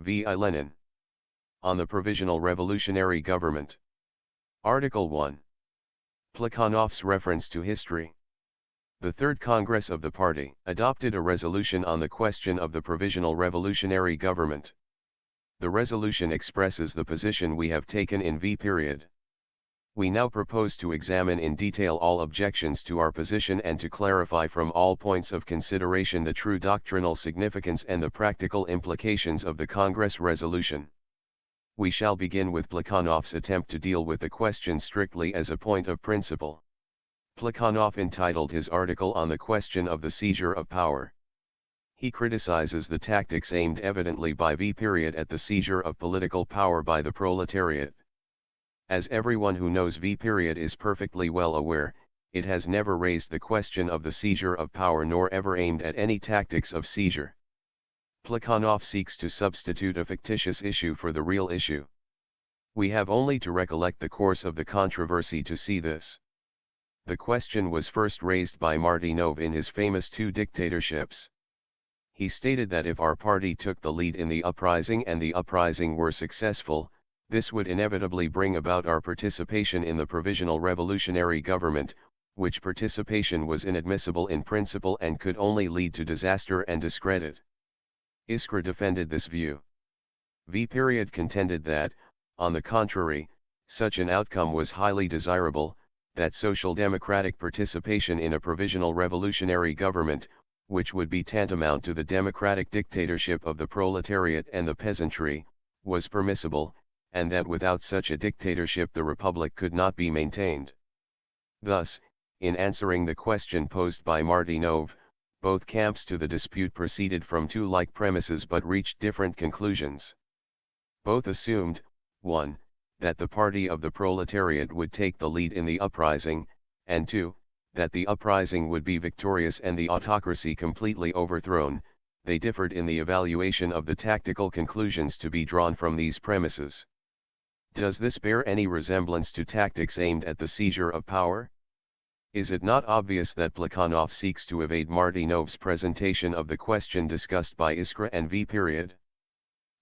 v.I. Lenin. On the Provisional Revolutionary Government. Article 1. Plekhanov's reference to history. The Third Congress of the Party adopted a resolution on the question of the Provisional Revolutionary Government. The resolution expresses the position we have taken in V. We now propose to examine in detail all objections to our position and to clarify from all points of consideration the true doctrinal significance and the practical implications of the Congress resolution. We shall begin with Plekhanov's attempt to deal with the question strictly as a point of principle. Plekhanov entitled his article on the question of the seizure of power. He criticizes the tactics aimed evidently by V. at the seizure of political power by the proletariat. As everyone who knows V. is perfectly well aware, it has never raised the question of the seizure of power nor ever aimed at any tactics of seizure. Plekhanov seeks to substitute a fictitious issue for the real issue. We have only to recollect the course of the controversy to see this. The question was first raised by Martynov in his famous Two Dictatorships. He stated that if our party took the lead in the uprising and the uprising were successful, this would inevitably bring about our participation in the Provisional Revolutionary Government, which participation was inadmissible in principle and could only lead to disaster and discredit. Iskra defended this view. V. contended that, on the contrary, such an outcome was highly desirable, that social democratic participation in a provisional revolutionary government, which would be tantamount to the democratic dictatorship of the proletariat and the peasantry, was permissible, and that without such a dictatorship the republic could not be maintained. Thus, in answering the question posed by Martynov, both camps to the dispute proceeded from two like premises but reached different conclusions. Both assumed, 1. That the party of the proletariat would take the lead in the uprising, and 2. That the uprising would be victorious and the autocracy completely overthrown. They differed in the evaluation of the tactical conclusions to be drawn from these premises. Does this bear any resemblance to tactics aimed at the seizure of power? Is it not obvious that Plekhanov seeks to evade Martynov's presentation of the question discussed by Iskra and V.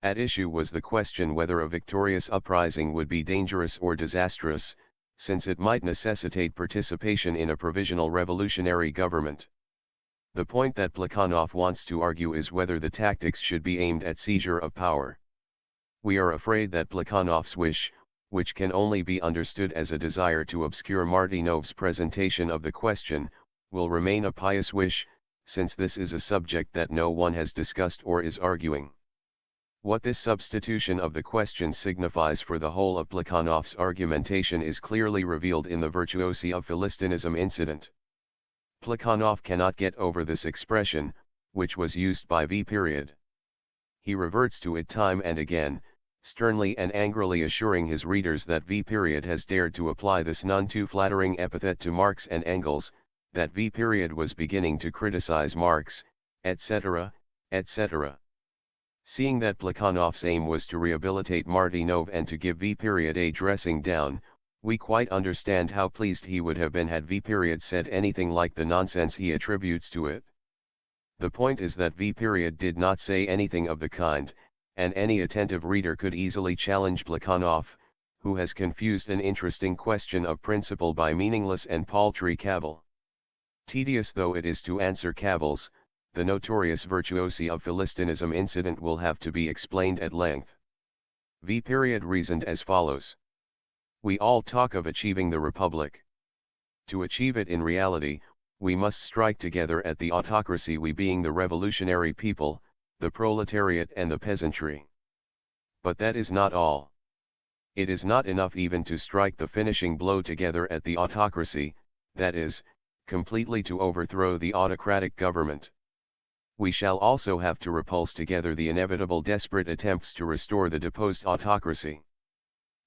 At issue was the question whether a victorious uprising would be dangerous or disastrous, since it might necessitate participation in a provisional revolutionary government. The point that Plekhanov wants to argue is whether the tactics should be aimed at seizure of power. We are afraid that Plekhanov's wish, which can only be understood as a desire to obscure Martynov's presentation of the question, will remain a pious wish, since this is a subject that no one has discussed or is arguing. What this substitution of the question signifies for the whole of Plekhanov's argumentation is clearly revealed in the virtuosi of Philistinism incident. Plekhanov cannot get over this expression, which was used by V. He reverts to it time and again, sternly and angrily assuring his readers that V. has dared to apply this none too flattering epithet to Marx and Engels, that V. was beginning to criticize Marx, etc., etc. Seeing that Plekhanov's aim was to rehabilitate Martynov and to give V. a dressing down, we quite understand how pleased he would have been had V. said anything like the nonsense he attributes to it. The point is that V. did not say anything of the kind, and any attentive reader could easily challenge Plekhanov, who has confused an interesting question of principle by meaningless and paltry cavil. Tedious though it is to answer cavils, the notorious virtuosi of Philistinism incident will have to be explained at length. V. reasoned as follows. We all talk of achieving the republic. To achieve it in reality, we must strike together at the autocracy, we being the revolutionary people, the proletariat and the peasantry. But that is not all. It is not enough even to strike the finishing blow together at the autocracy, that is, completely to overthrow the autocratic government. We shall also have to repulse together the inevitable desperate attempts to restore the deposed autocracy.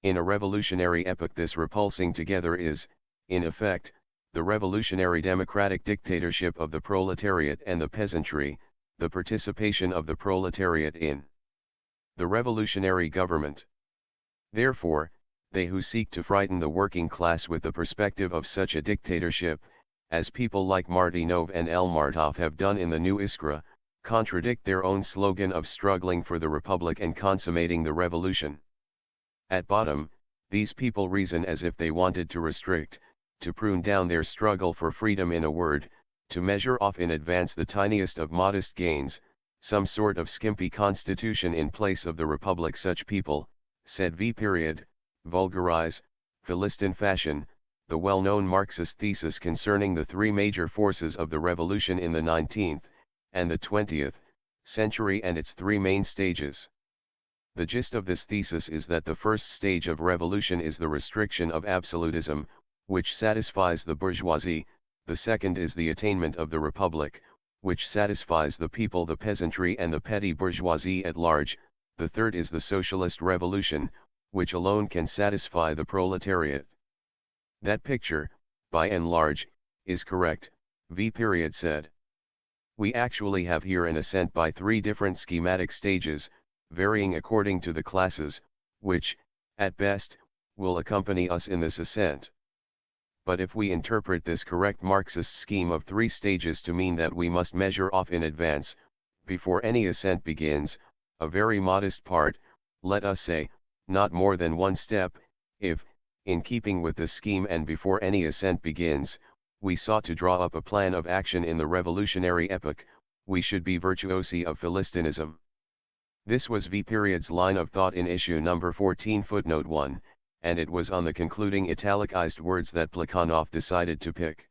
In a revolutionary epoch this repulsing together is, in effect, the revolutionary democratic dictatorship of the proletariat and the peasantry, the participation of the proletariat in the revolutionary government. Therefore, they who seek to frighten the working class with the perspective of such a dictatorship, as people like Martynov and Elmartov have done in the new Iskra, contradict their own slogan of struggling for the republic and consummating the revolution. At bottom, these people reason as if they wanted to restrict, to prune down their struggle for freedom, in a word, to measure off in advance the tiniest of modest gains, some sort of skimpy constitution in place of the republic. Such people, said V. vulgarize, Philistine fashion, the well-known Marxist thesis concerning the three major forces of the revolution in the 19th and the 20th century and its three main stages. The gist of this thesis is that the first stage of revolution is the restriction of absolutism, which satisfies the bourgeoisie; the second is the attainment of the republic, which satisfies the people, the peasantry and the petty bourgeoisie at large; the third is the socialist revolution, which alone can satisfy the proletariat. That picture, by and large, is correct, V. said. We actually have here an ascent by three different schematic stages, varying according to the classes, which, at best, will accompany us in this ascent. But if we interpret this correct Marxist scheme of three stages to mean that we must measure off in advance, before any ascent begins, a very modest part, let us say, not more than one step, if, in keeping with the scheme and before any ascent begins, we sought to draw up a plan of action in the revolutionary epoch, we should be virtuosi of Philistinism. This was V.'s line of thought in issue number 14 footnote 1, and it was on the concluding italicized words that Plekhanov decided to pick.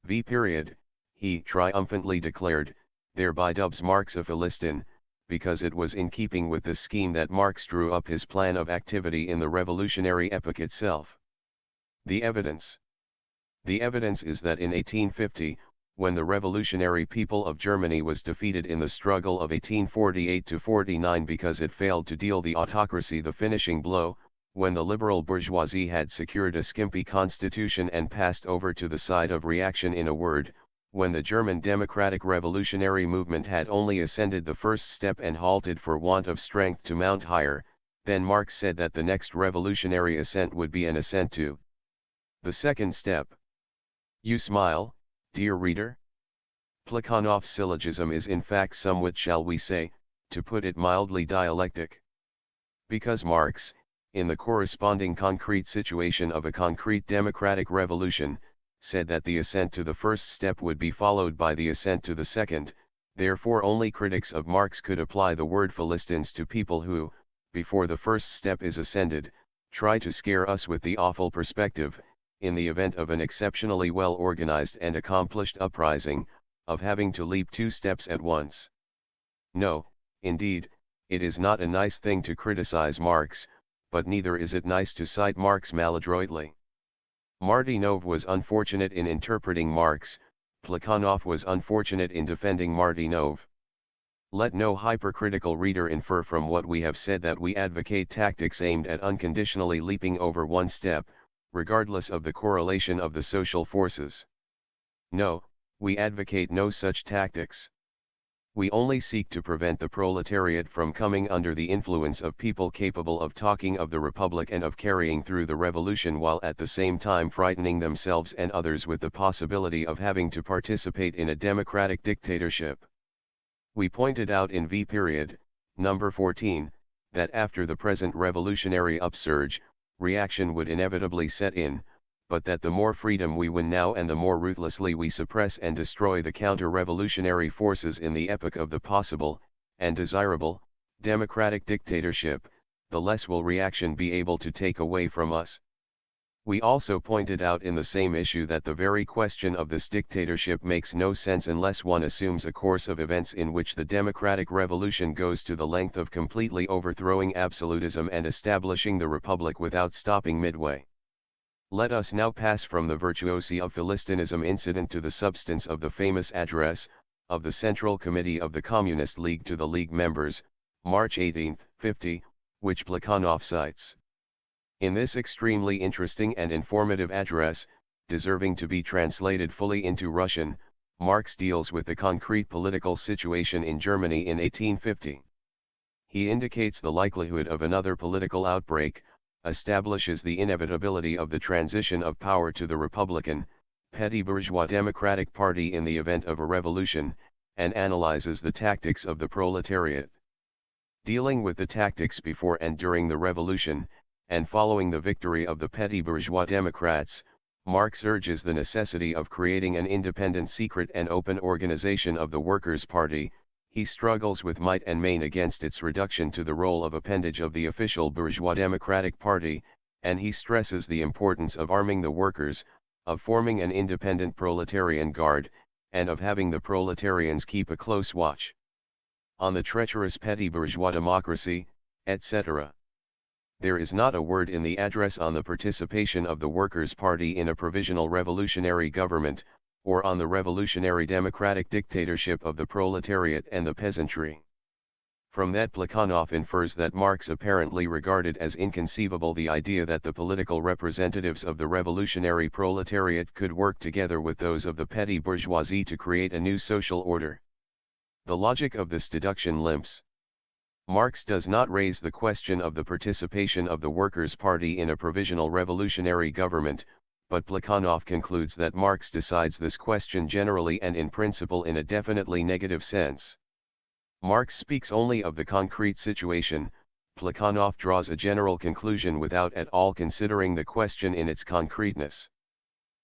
V. He triumphantly declared, thereby dubs Marx a Philistine, because it was in keeping with the scheme that Marx drew up his plan of activity in the revolutionary epoch itself. The evidence. The evidence is that in 1850, when the revolutionary people of Germany was defeated in the struggle of 1848–49 because it failed to deal the autocracy the finishing blow, when the liberal bourgeoisie had secured a skimpy constitution and passed over to the side of reaction, in a word, when the German democratic revolutionary movement had only ascended the first step and halted for want of strength to mount higher, then Marx said that the next revolutionary ascent would be an ascent to the second step. You smile, dear reader? Plekhanov's syllogism is in fact somewhat, shall we say, to put it mildly, dialectic. Because Marx, in the corresponding concrete situation of a concrete democratic revolution, said that the ascent to the first step would be followed by the ascent to the second, therefore only critics of Marx could apply the word Philistines to people who, before the first step is ascended, try to scare us with the awful perspective, in the event of an exceptionally well organized and accomplished uprising, of having to leap two steps at once. No, indeed, it is not a nice thing to criticize Marx, but neither is it nice to cite Marx maladroitly. Martynov was unfortunate in interpreting Marx, Plekhanov was unfortunate in defending Martynov. Let no hypercritical reader infer from what we have said that we advocate tactics aimed at unconditionally leaping over one step, regardless of the correlation of the social forces. No, we advocate no such tactics. We only seek to prevent the proletariat from coming under the influence of people capable of talking of the republic and of carrying through the revolution while at the same time frightening themselves and others with the possibility of having to participate in a democratic dictatorship. We pointed out in V. number 14, that after the present revolutionary upsurge, reaction would inevitably set in, but that the more freedom we win now and the more ruthlessly we suppress and destroy the counter-revolutionary forces in the epoch of the possible, and desirable, democratic dictatorship, the less will reaction be able to take away from us. We also pointed out in the same issue that the very question of this dictatorship makes no sense unless one assumes a course of events in which the democratic revolution goes to the length of completely overthrowing absolutism and establishing the republic without stopping midway. Let us now pass from the virtuosi of Philistinism incident to the substance of the famous address of the Central Committee of the Communist League to the League members, March 18, 50, which Plekhanov cites. In this extremely interesting and informative address, deserving to be translated fully into Russian, Marx deals with the concrete political situation in Germany in 1850. He indicates the likelihood of another political outbreak, establishes the inevitability of the transition of power to the Republican, petty bourgeois Democratic Party in the event of a revolution, and analyzes the tactics of the proletariat. Dealing with the tactics before and during the revolution, and following the victory of the petty bourgeois Democrats, Marx urges the necessity of creating an independent, secret and open organization of the Workers' Party. He struggles with might and main against its reduction to the role of appendage of the official bourgeois Democratic Party, and he stresses the importance of arming the workers, of forming an independent proletarian guard, and of having the proletarians keep a close watch on the treacherous petty bourgeois democracy, etc. There is not a word in the address on the participation of the Workers' Party in a provisional revolutionary government, or on the revolutionary democratic dictatorship of the proletariat and the peasantry. From that, Plekhanov infers that Marx apparently regarded as inconceivable the idea that the political representatives of the revolutionary proletariat could work together with those of the petty bourgeoisie to create a new social order. The logic of this deduction limps. Marx does not raise the question of the participation of the Workers' Party in a provisional revolutionary government, but Plekhanov concludes that Marx decides this question generally and in principle in a definitely negative sense. Marx speaks only of the concrete situation. Plekhanov draws a general conclusion without at all considering the question in its concreteness.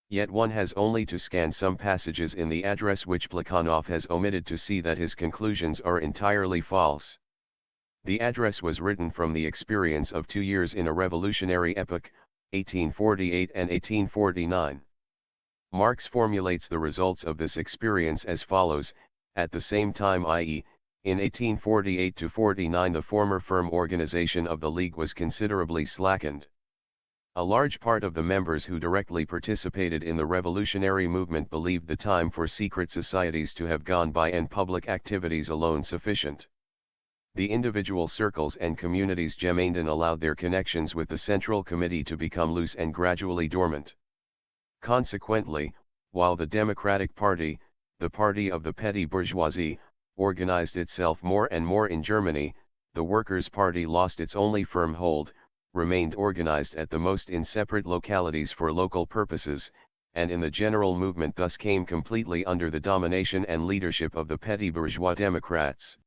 Yet one has only to scan some passages in the address which Plekhanov has omitted to see that his conclusions are entirely false. The address was written from the experience of 2 years in a revolutionary epoch, 1848 and 1849. Marx formulates the results of this experience as follows: at the same time, i.e., in 1848-49, the former firm organization of the League was considerably slackened. A large part of the members who directly participated in the revolutionary movement believed the time for secret societies to have gone by and public activities alone sufficient. The individual circles and communities Gemeinden allowed their connections with the Central Committee to become loose and gradually dormant. Consequently, while the Democratic Party, the party of the petty bourgeoisie, organized itself more and more in Germany, the Workers' Party lost its only firm hold, remained organized at the most in separate localities for local purposes, and in the general movement thus came completely under the domination and leadership of the petty bourgeois Democrats.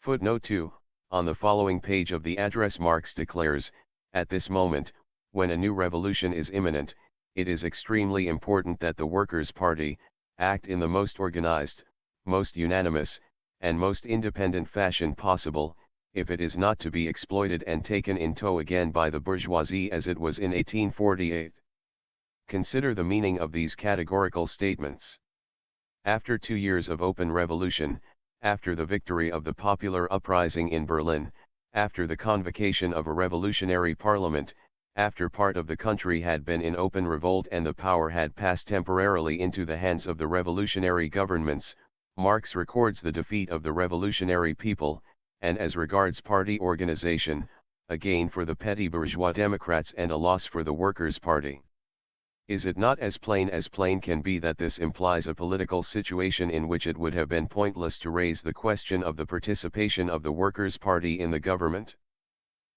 Footnote 2, on the following page of the address, Marx declares, at this moment, when a new revolution is imminent, it is extremely important that the Workers' Party act in the most organized, most unanimous, and most independent fashion possible, if it is not to be exploited and taken in tow again by the bourgeoisie as it was in 1848. Consider the meaning of these categorical statements. After 2 years of open revolution, after the victory of the popular uprising in Berlin, after the convocation of a revolutionary parliament, after part of the country had been in open revolt and the power had passed temporarily into the hands of the revolutionary governments, Marx records the defeat of the revolutionary people, and as regards party organization, a gain for the petty bourgeois Democrats and a loss for the Workers' Party. Is it not as plain can be that this implies a political situation in which it would have been pointless to raise the question of the participation of the Workers' Party in the government?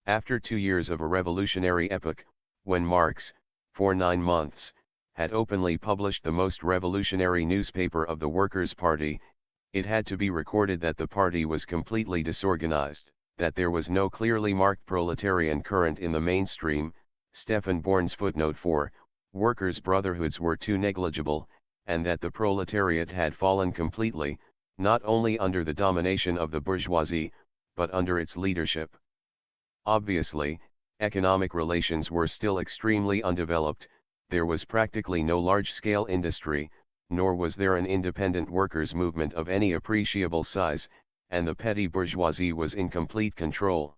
After 2 years of a revolutionary epoch, when Marx, for 9 months, had openly published the most revolutionary newspaper of the Workers' Party, it had to be recorded that the party was completely disorganized, that there was no clearly marked proletarian current in the mainstream. Stefan Born's footnote 4, workers' brotherhoods were too negligible, and that the proletariat had fallen completely, not only under the domination of the bourgeoisie, but under its leadership. Obviously, economic relations were still extremely undeveloped, there was practically no large-scale industry, nor was there an independent workers' movement of any appreciable size, and the petty bourgeoisie was in complete control.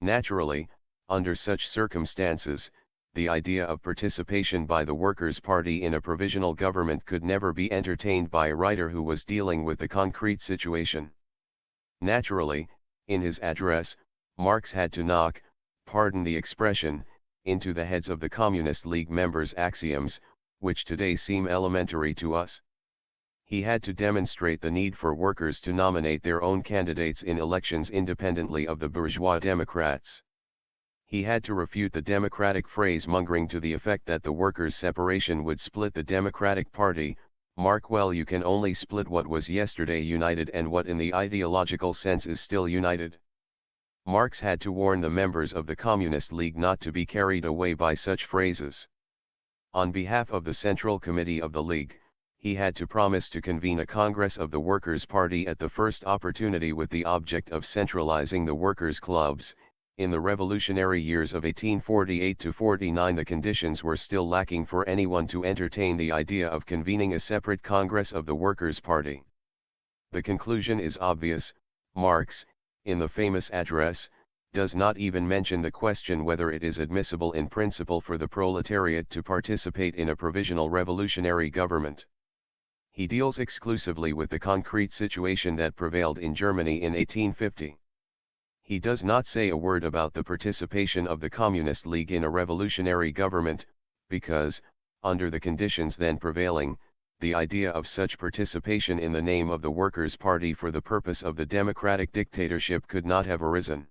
Naturally, under such circumstances, the idea of participation by the Workers' Party in a provisional government could never be entertained by a writer who was dealing with the concrete situation. Naturally, in his address, Marx had to knock, pardon the expression, into the heads of the Communist League members axioms, which today seem elementary to us. He had to demonstrate the need for workers to nominate their own candidates in elections independently of the bourgeois Democrats. He had to refute the democratic phrase-mongering to the effect that the workers' separation would split the Democratic Party, Mark well, you can only split what was yesterday united and what in the ideological sense is still united. Marx had to warn the members of the Communist League not to be carried away by such phrases. On behalf of the Central Committee of the League, he had to promise to convene a Congress of the Workers' Party at the first opportunity with the object of centralizing the workers' clubs. In the revolutionary years of 1848 to 49, the conditions were still lacking for anyone to entertain the idea of convening a separate Congress of the Workers' Party. The conclusion is obvious. Marx, in the famous address, does not even mention the question whether it is admissible in principle for the proletariat to participate in a provisional revolutionary government. He deals exclusively with the concrete situation that prevailed in Germany in 1850. He does not say a word about the participation of the Communist League in a revolutionary government, because, under the conditions then prevailing, the idea of such participation in the name of the Workers' Party for the purpose of the democratic dictatorship could not have arisen.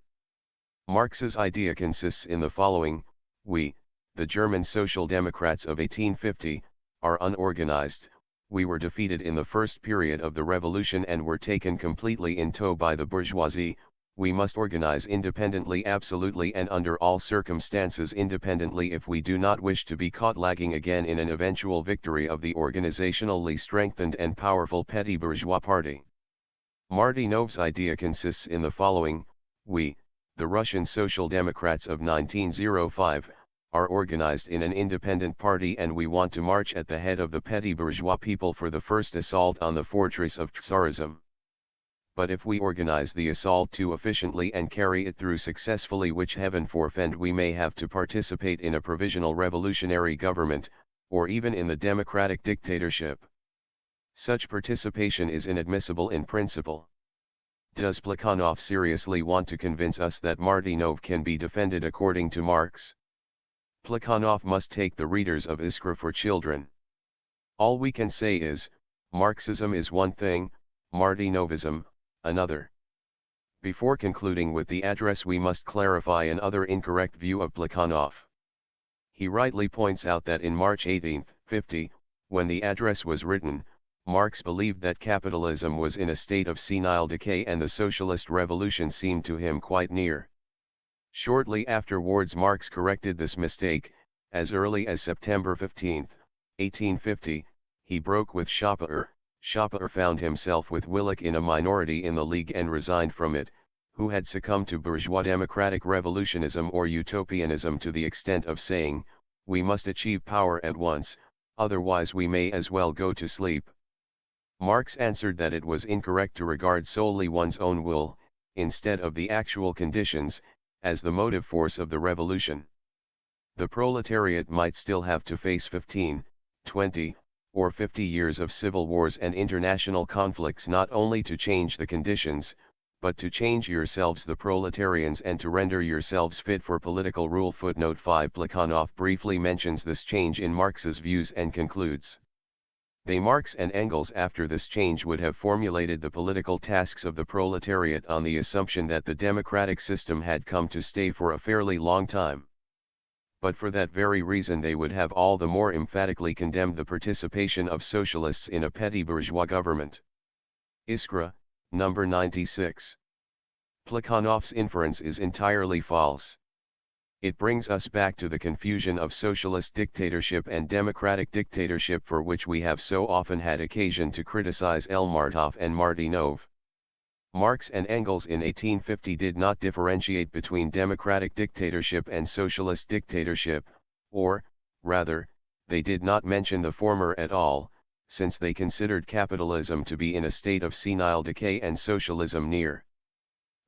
Marx's idea consists in the following: we, the German Social Democrats of 1850, are unorganized. We were defeated in the first period of the revolution and were taken completely in tow by the bourgeoisie. We must organize independently, absolutely and under all circumstances independently if we do not wish to be caught lagging again in an eventual victory of the organizationally strengthened and powerful petty bourgeois party. Martynov's idea consists in the following: we, the Russian Social Democrats of 1905, are organized in an independent party and we want to march at the head of the petty bourgeois people for the first assault on the fortress of Tsarism. But if we organize the assault too efficiently and carry it through successfully, which heaven forfend, we may have to participate in a provisional revolutionary government, or even in the democratic dictatorship. Such participation is inadmissible in principle. Does Plekhanov seriously want to convince us that Martynov can be defended according to Marx? Plekhanov must take the readers of Iskra for children. All we can say is, Marxism is one thing, Martynovism, another. Before concluding with the address, we must clarify another incorrect view of Plekhanov. He rightly points out that in March 1850, when the address was written, Marx believed that capitalism was in a state of senile decay and the socialist revolution seemed to him quite near. Shortly afterwards Marx corrected this mistake. As early as September 15, 1850, he broke with Schopenhauer. Schopenhauer found himself with Willich in a minority in the League and resigned from it, who had succumbed to bourgeois democratic revolutionism or utopianism to the extent of saying, "We must achieve power at once, otherwise we may as well go to sleep." Marx answered that it was incorrect to regard solely one's own will, instead of the actual conditions, as the motive force of the revolution. The proletariat might still have to face 15, 20, or 50 years of civil wars and international conflicts not only to change the conditions, but to change yourselves the proletarians and to render yourselves fit for political rule. Footnote 5. Plekhanov briefly mentions this change in Marx's views and concludes: they, Marx and Engels, after this change would have formulated the political tasks of the proletariat on the assumption that the democratic system had come to stay for a fairly long time. But for that very reason they would have all the more emphatically condemned the participation of socialists in a petty bourgeois government. Iskra, number 96. Plekhanov's inference is entirely false. It brings us back to the confusion of socialist dictatorship and democratic dictatorship, for which we have so often had occasion to criticize Elmartov and Martynov. Marx and Engels in 1850 did not differentiate between democratic dictatorship and socialist dictatorship, or, rather, they did not mention the former at all, since they considered capitalism to be in a state of senile decay and socialism near.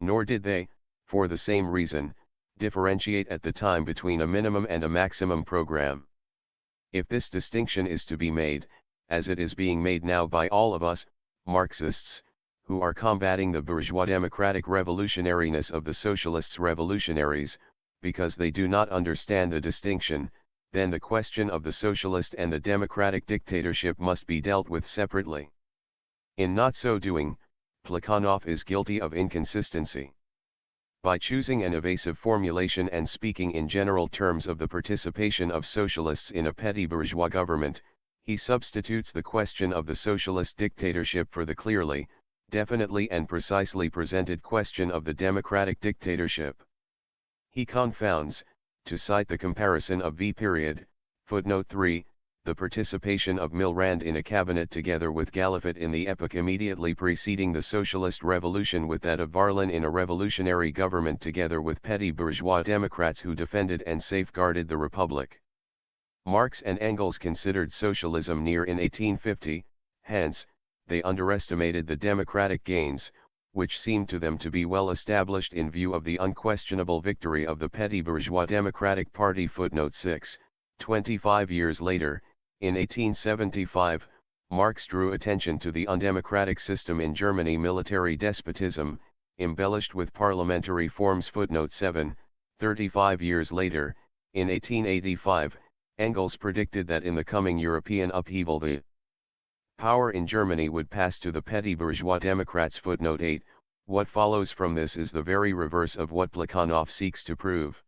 Nor did they, for the same reason, differentiate at the time between a minimum and a maximum program. If this distinction is to be made, as it is being made now by all of us, Marxists, who are combating the bourgeois democratic revolutionariness of the socialists' revolutionaries, because they do not understand the distinction, then the question of the socialist and the democratic dictatorship must be dealt with separately. In not so doing, Plekhanov is guilty of inconsistency. By choosing an evasive formulation and speaking in general terms of the participation of socialists in a petty bourgeois government, He substitutes the question of the socialist dictatorship for the clearly, definitely and precisely presented question of the democratic dictatorship. He confounds, to cite the comparison of footnote 3, the participation of Milrand in a cabinet together with Galifet in the epoch immediately preceding the socialist revolution with that of Varlin in a revolutionary government together with petty bourgeois Democrats who defended and safeguarded the Republic. Marx and Engels considered socialism near in 1850, hence, they underestimated the democratic gains, which seemed to them to be well established in view of the unquestionable victory of the petty bourgeois Democratic Party. Footnote 6, 25 years later, in 1875, Marx drew attention to the undemocratic system in Germany, military despotism, embellished with parliamentary forms. Footnote 7, 35 years later, in 1885, Engels predicted that in the coming European upheaval the power in Germany would pass to the petty bourgeois Democrats. Footnote 8, what follows from this is the very reverse of what Plekhanov seeks to prove.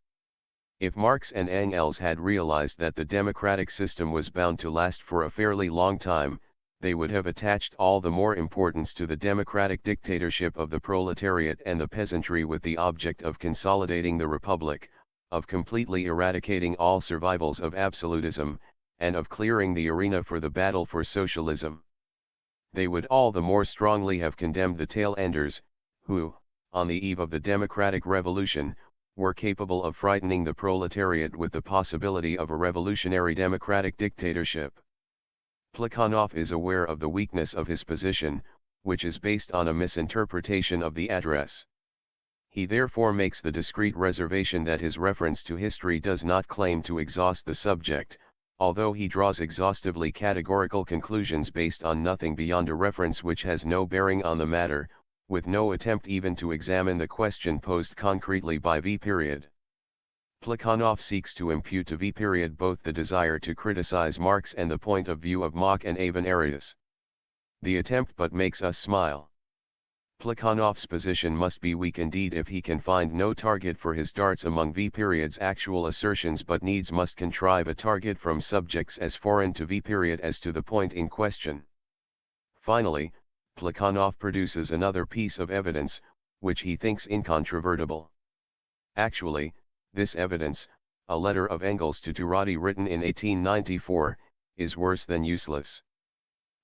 If Marx and Engels had realized that the democratic system was bound to last for a fairly long time, they would have attached all the more importance to the democratic dictatorship of the proletariat and the peasantry with the object of consolidating the republic, of completely eradicating all survivals of absolutism, and of clearing the arena for the battle for socialism. They would all the more strongly have condemned the tail-enders, who, on the eve of the democratic revolution, were capable of frightening the proletariat with the possibility of a revolutionary democratic dictatorship. Plekhanov is aware of the weakness of his position, which is based on a misinterpretation of the address. He therefore makes the discreet reservation that his reference to history does not claim to exhaust the subject, although he draws exhaustively categorical conclusions based on nothing beyond a reference which has no bearing on the matter, with no attempt even to examine the question posed concretely by V. Plekhanov seeks to impute to V. both the desire to criticize Marx and the point of view of Mach and Avenarius. The attempt but makes us smile. Plekhanov's position must be weak indeed if he can find no target for his darts among V.'s actual assertions but needs must contrive a target from subjects as foreign to V. as to the point in question. Finally, Plekhanov produces another piece of evidence, which he thinks incontrovertible. Actually, this evidence, a letter of Engels to Turati written in 1894, is worse than useless.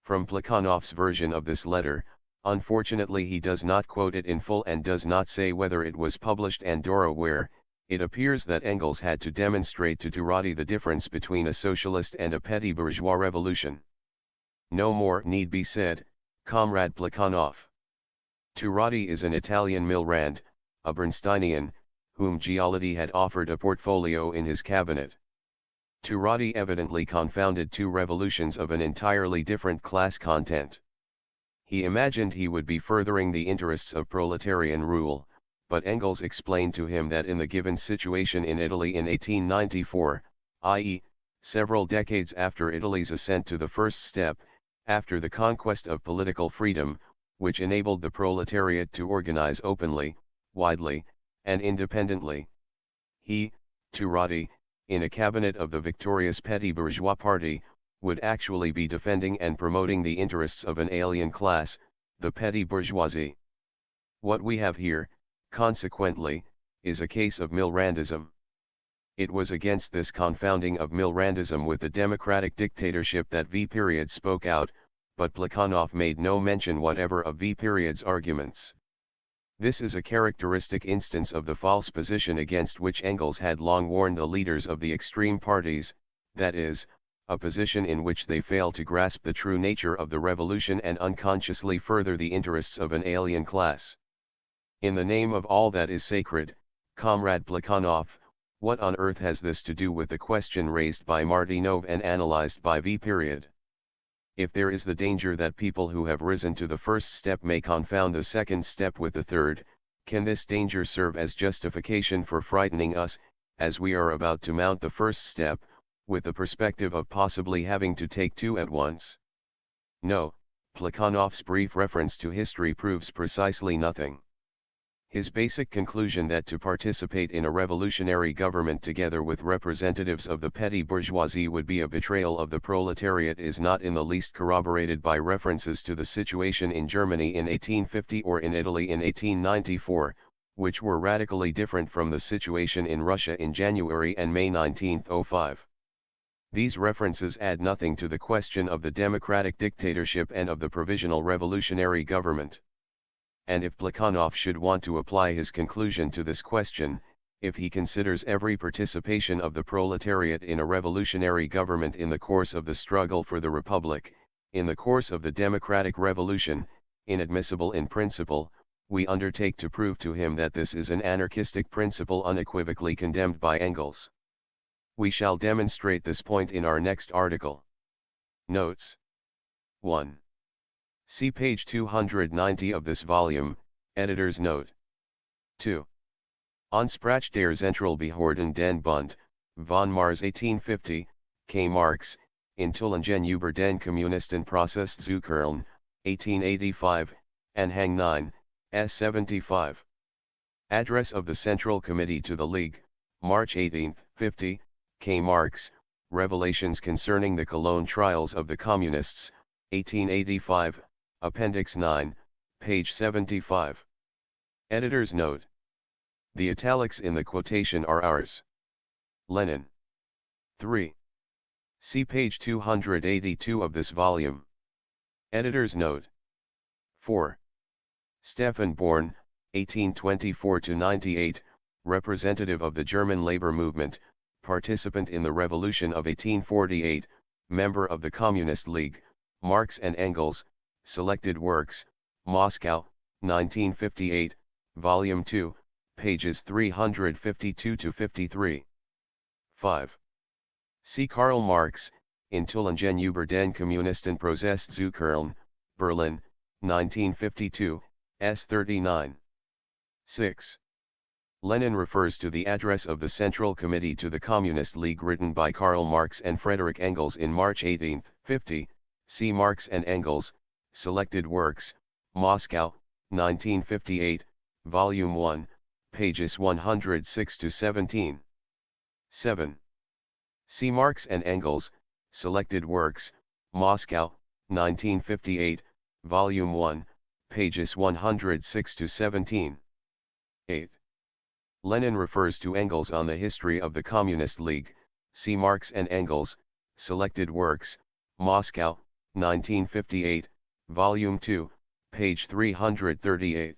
From Plekhanov's version of this letter, unfortunately he does not quote it in full and does not say whether it was published and where, it appears that Engels had to demonstrate to Turati the difference between a socialist and a petty bourgeois revolution. No more need be said, Comrade Plekhanov. Turati is an Italian Milrand, a Bernsteinian, whom Giolitti had offered a portfolio in his cabinet. Turati evidently confounded two revolutions of an entirely different class content. He imagined he would be furthering the interests of proletarian rule, but Engels explained to him that in the given situation in Italy in 1894, i.e., several decades after Italy's ascent to the first step, after the conquest of political freedom, which enabled the proletariat to organize openly, widely, and independently, he, Turati, in a cabinet of the victorious petty bourgeois party, would actually be defending and promoting the interests of an alien class, the petty bourgeoisie. What we have here, consequently, is a case of Milrandism. It was against this confounding of Milrandism with the democratic dictatorship that V. spoke out, but Plekhanov made no mention whatever of V.'s arguments. This is a characteristic instance of the false position against which Engels had long warned the leaders of the extreme parties, that is, a position in which they fail to grasp the true nature of the revolution and unconsciously further the interests of an alien class. In the name of all that is sacred, Comrade Plekhanov, what on earth has this to do with the question raised by Martynov and analyzed by V. If there is the danger that people who have risen to the first step may confound the second step with the third, can this danger serve as justification for frightening us, as we are about to mount the first step, with the perspective of possibly having to take two at once? No, Plekhanov's brief reference to history proves precisely nothing. His basic conclusion that to participate in a revolutionary government together with representatives of the petty bourgeoisie would be a betrayal of the proletariat is not in the least corroborated by references to the situation in Germany in 1850 or in Italy in 1894, which were radically different from the situation in Russia in January and May 1905. These references add nothing to the question of the democratic dictatorship and of the provisional revolutionary government. And if Plekhanov should want to apply his conclusion to this question, if he considers every participation of the proletariat in a revolutionary government in the course of the struggle for the republic, in the course of the democratic revolution, inadmissible in principle, we undertake to prove to him that this is an anarchistic principle unequivocally condemned by Engels. We shall demonstrate this point in our next article. Notes. 1. See page 290 of this volume, editor's note. 2. Ansprache der Zentralbehörden den Bund, von Mars 1850, K. Marx, Intulingen über den Kommunistenprozess zu Köln, 1885, Anhang 9, S. 75. Address of the Central Committee to the League, March 18, 50, K. Marx, Revelations concerning the Cologne Trials of the Communists, 1885, Appendix 9, page 75. Editor's note. The italics in the quotation are ours. Lenin. 3. See page 282 of this volume. Editor's note. 4. Stefan Born, 1824-98, representative of the German labor movement, participant in the Revolution of 1848, member of the Communist League, Marx and Engels, Selected Works, Moscow, 1958, Volume 2, pages 352-53. 5. See Karl Marx, Intulingen über den Kommunistenprozess zu Köln, Berlin, 1952, S. 39. 6. Lenin refers to the address of the Central Committee to the Communist League written by Karl Marx and Friedrich Engels in March 1850, see Marx and Engels, Selected Works, Moscow, 1958, Volume 1, pages 106-17. 7. See Marx and Engels, Selected Works, Moscow, 1958, Volume 1, pages 106-17. 8. Lenin refers to Engels on the history of the Communist League, see Marx and Engels, Selected Works, Moscow, 1958, Volume 2, page 338.